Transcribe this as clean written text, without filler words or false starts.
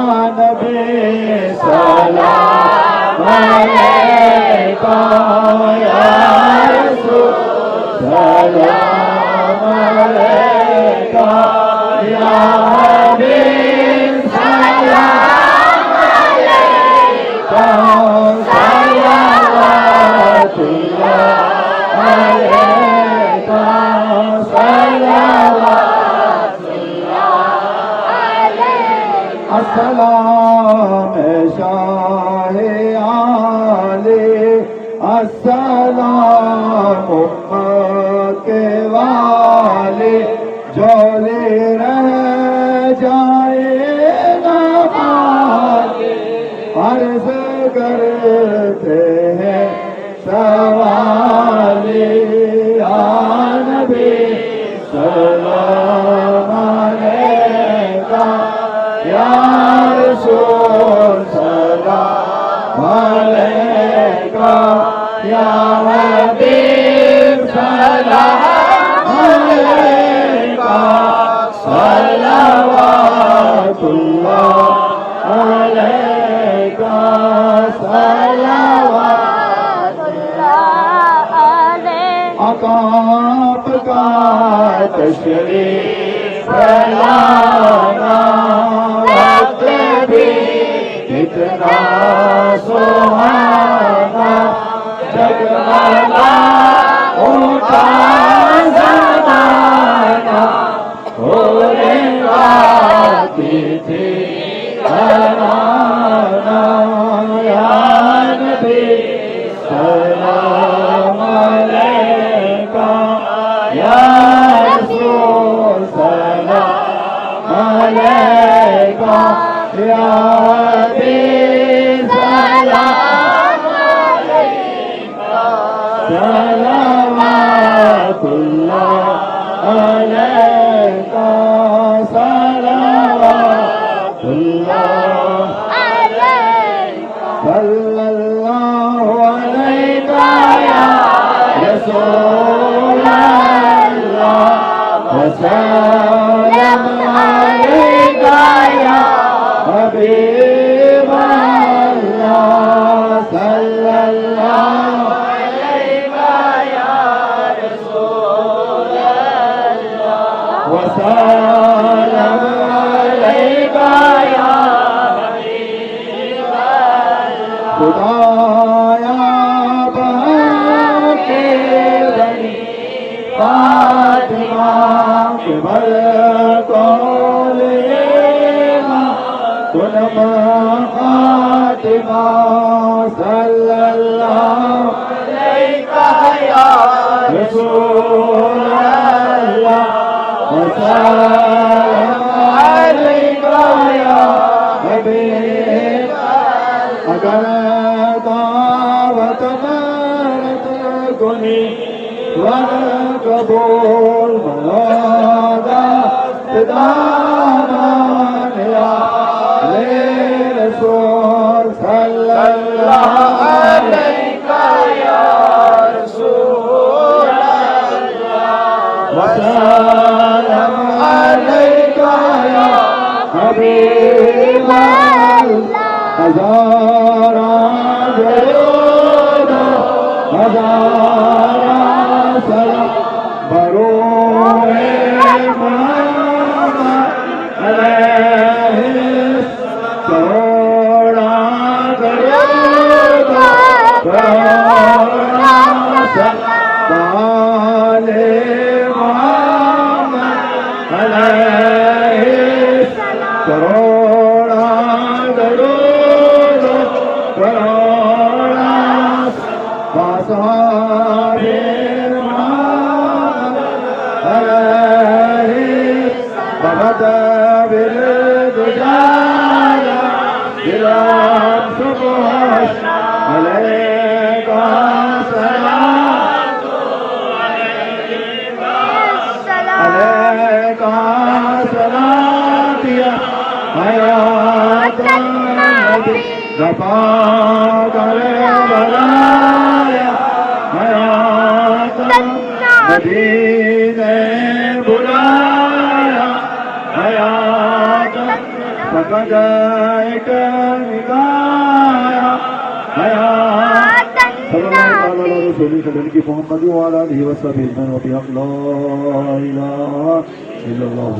नबी सलाम अलैका या रसूल सलाम अलैका या हबीब सलाम अलैका सल्लल्लाहु अलैका अस्सलाम शाहे आले अस्सलाम उम्मत के वाले जोले रह जाएगा आगे अर्ज़ करते हैं सवाले या नबी सलाम अलैका या रसूल सलाम अलैका या हबीब सलाम अलैका सल्लल्लाहु अलैका सल्लल्लाहु आका आपका तशरीफ लाना वक्त भी कितना सुहाना जगमगा उठा ज़माना होने आती थी तराना या नबी सलाम अलैका या रसूल सलाम अलैका या हबीब सलाम अलैका सलावतुल्लाह अलैका सलावतुल्लाह अलैका सल्लल्लाहु अलैका या रसूल अल्लाह वसल्लम अलैका या हबीब अल्लाह सल्लल्लाहु अलैका या रसूल अल्लाह वसल्लम अलैका या हबीब अल्लाह खुदाया बाके बनी फातिमा के भर को लेना कुनमा फातिमा सल्लल्लाहु अलैका या रसूल अल्लाह वसल्लम अलैका या हबीब अगर दावत मरत गुनी वर कबूल मनादा दामान या ले रसूल सल्लल्लाहु अलैका या रसूल अल्लाह वसल्लम अलैका या हबीब अल्लाह हज़ारा दरूद हज़ारा सलाम बरोए मोहम्मद अलैहि करोड़ा दरूद करोड़ा सलाम वाले मोहम्मद अलैहि करोड़ा दरूद करोड़ा वासारे मदीने बुलाया हयात فدائك الهداية صلى الله تعالى على رسوله نبينا محمد وعلى آله وصحبه أجمعين وبحق لا إله إلا الله